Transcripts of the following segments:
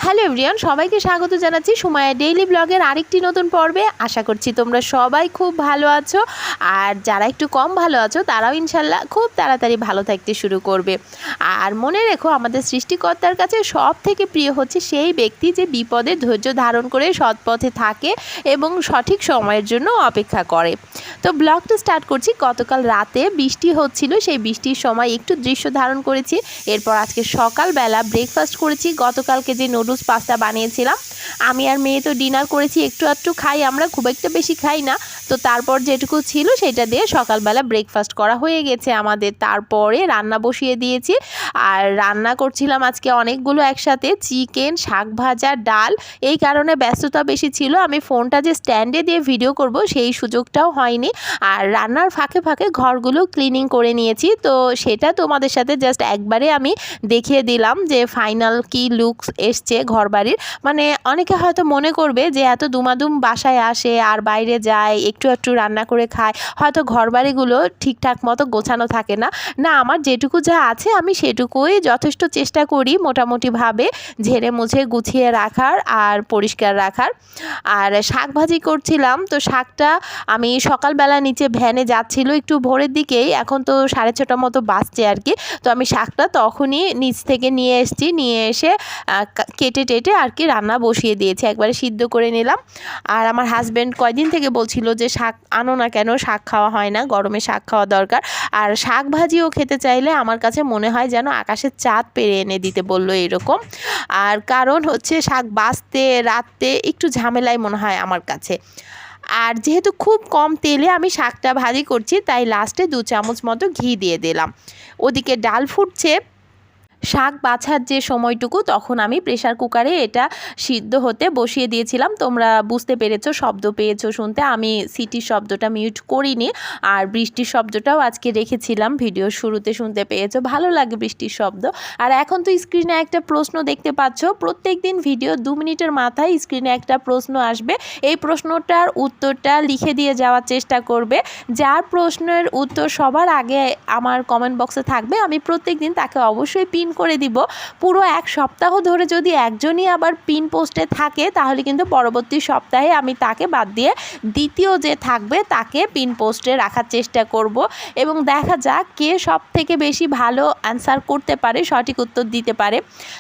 Hello everyone, সবাইকে স্বাগত জানাচ্ছি সুমাইয়া ডেইলি ব্লগের আরেকটি নতুন পর্বে। আশা করছি তোমরা সবাই খুব ভালো আছো, আর যারা একটু কম ভালো আছো তারাও ইনশাল্লাহ খুব তাড়াতাড়ি ভালো থাকতে শুরু করবে। আর মনে রেখো, আমাদের সৃষ্টিকর্তার কাছে সব থেকে প্রিয় হচ্ছে সেই ব্যক্তি যে বিপদে ধৈর্য ধারণ করে সৎ পথে থাকে এবং সঠিক সময়ের জন্য অপেক্ষা করে। তো ব্লগটা স্টার্ট করছি। গতকাল রাতে বৃষ্টি হচ্ছিল, সেই বৃষ্টির সময় একটু দৃশ্য ধারণ করেছি। এরপর আজকে সকালবেলা ব্রেকফাস্ট করেছি। গতকালকে যে নুডলস পাস্তা বানিয়েছিলাম, আমি আর মেয়ে তো ডিনার করেছি, একটু একটু খাই, আমরা খুব একটা বেশি খাই না। তো তারপর যেটুকু ছিল সেটা দিয়ে সকালবেলা ব্রেকফাস্ট করা হয়ে গেছে আমাদের। তারপরে রান্না বসিয়ে দিয়েছি, আর রান্না করছিলাম আজকে অনেকগুলো একসাথে, চিকেন, শাক ভাজা, ডাল। এই কারণে ব্যস্ততা বেশি ছিল, আমি ফোনটা যে স্ট্যান্ডে দিয়ে ভিডিও করব সেই সুযোগটাও হয়নি। আর রান্নার ফাঁকে ফাঁকে ঘরগুলো ক্লিনিং করে নিয়েছি, তো সেটা তোমাদের সাথে জাস্ট একবারে আমি দেখিয়ে দিলাম যে ফাইনাল কি লুকস এসছে ঘরবাড়ির। মানে অনেকে হয়তো মনে করবে যে এত দুমাদুম বাসায় আসে আর বাইরে যায়, একটু একটু রান্না করে খায়, হয়তো ঘরবাড়িগুলো ঠিকঠাক মতো গোছানো থাকে না। না, আমার যেটুকু যা আছে আমি সেটুকুই যথেষ্ট চেষ্টা করি মোটামুটিভাবে ঝেড়ে মুছে গুছিয়ে রাখার আর পরিষ্কার রাখার। আর শাক ভাজি করছিলাম, তো শাকটা আমি সকালবেলা নিচে ভ্যানে যাচ্ছিল একটু ভোরের দিকেই, এখন তো 6:30 মতো বাজছে আর কি। তো আমি শাকটা তখনই নিচ থেকে নিয়ে এসেছি, নিয়ে এসে কেটে টেটে আর কি রান্না বসিয়ে দিয়েছি, একবারে সিদ্ধ করে নিলাম। আর আমার হাজব্যান্ড কয়দিন থেকে বলছিল যে শাক আনো না কেন, শাক খাওয়া হয় না, গরমে শাক খাওয়া দরকার। আর শাক ভাজিও খেতে চাইলে আমার কাছে মনে হয় যেন আকাশের চাঁদ পেরে এনে দিতে বললো এরকম। আর কারণ হচ্ছে শাক বাছতে রাঁধতে একটু ঝামেলাই মনে হয় আমার কাছে। আর যেহেতু খুব কম তেলে আমি শাকটা ভাজি করছি, তাই লাস্টে 2 চামচ মতো ঘি দিয়ে দিলাম। ওদিকে ডাল ফুটছে, শাক বাছার যে সময়টুকু তখন আমি প্রেসার কুকারে এটা সিদ্ধ হতে বসিয়ে দিয়েছিলাম। তোমরা বুঝতে পেরেছো, শব্দ পেয়েছো শুনতে, আমি সিটির শব্দটা মিউট করিনি। আর বৃষ্টির শব্দটাও আজকে রেখেছিলাম, ভিডিও শুরুতে শুনতে পেয়েছো, ভালো লাগে বৃষ্টির শব্দ। আর এখন তো স্ক্রিনে একটা প্রশ্ন দেখতে পাচ্ছ, প্রত্যেক দিন ভিডিও 2 মিনিটের মাথায় স্ক্রিনে একটা প্রশ্ন আসবে। এই প্রশ্নটার উত্তরটা লিখে দিয়ে যাওয়ার চেষ্টা করবে। যার প্রশ্নের উত্তর সবার আগে আমার কমেন্ট বক্সে থাকবে, আমি প্রত্যেক দিন তাকে অবশ্যই পিন করে দিব। পুরো 1 সপ্তাহ ধরে যদি একজনই আবার পিন পোস্টে থাকে, তাহলে কিন্তু পরবর্তী সপ্তাহে আমি তাকে বাদ দিয়ে দ্বিতীয় যে থাকবে তাকে পিন পোস্টে রাখার চেষ্টা করব, এবং দেখা যাক কে সব থেকে বেশি ভালো অ্যান্সার করতে পারে, সঠিক উত্তর দিতে পারে।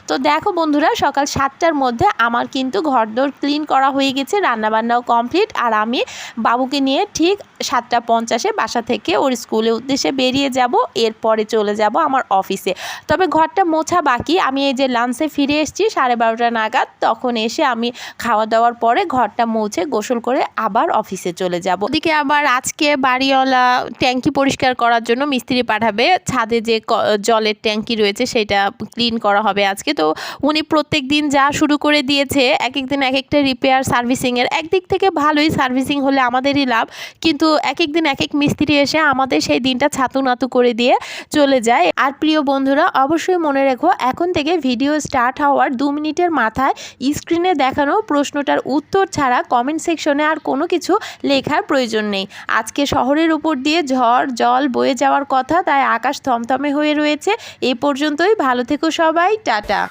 তো দেখো বন্ধুরা, সকাল 7টার মধ্যে আমার কিন্তু ঘরদোর ক্লিন করা হয়ে গেছে, রান্নাবান্নাও কমপ্লিট। আর আমি বাবুকে নিয়ে ঠিক 7:50 বাসা থেকে ওর স্কুলের উদ্দেশ্যে বেরিয়ে যাব, এরপরে চলে যাব আমার অফিসে। তবে ঘরটা মোছা বাকি। আমি এই যে লাঞ্চে ফিরে এসেছি 12:30 নাগাদ, তখন এসে আমি খাওয়া দাওয়ার পরে ঘরটা মুছে গোসল করে আবার অফিসে চলে যাব। ওদিকে আবার আজকে বাড়িওয়ালা ট্যাঙ্কি পরিষ্কার করার জন্য মিস্ত্রি পাঠাবে, ছাদে যে জলের ট্যাঙ্কি রয়েছে সেটা ক্লিন করা হবে আজকে। তো উনি প্রত্যেক দিন যা শুরু করে দিয়েছে, এক এক দিন এক একটা রিপেয়ার সার্ভিসিংয়ের, একদিক থেকে ভালোই, সার্ভিসিং হলে আমাদেরই লাভ, কিন্তু এক এক দিন এক এক মিস্ত্রি এসে আমাদের সেই দিনটা ছাতু নাতু করে দিয়ে চলে যায়। আর প্রিয় বন্ধুরা, অবশ্যই মনে রেখো, এখন থেকে ভিডিও স্টার্ট হওয়ার 2 মিনিটের মাথায় স্ক্রিনে দেখানো প্রশ্নটার উত্তর ছাড়া কমেন্ট সেকশনে আর কোনো কিছু লেখার প্রয়োজন নেই। আজকে শহরের উপর দিয়ে ঝড় জল বয়ে যাওয়ার কথা, তাই আকাশ থমথমে হয়ে রয়েছে। এই পর্যন্তই, ভালো থেকো সবাই, টাটা।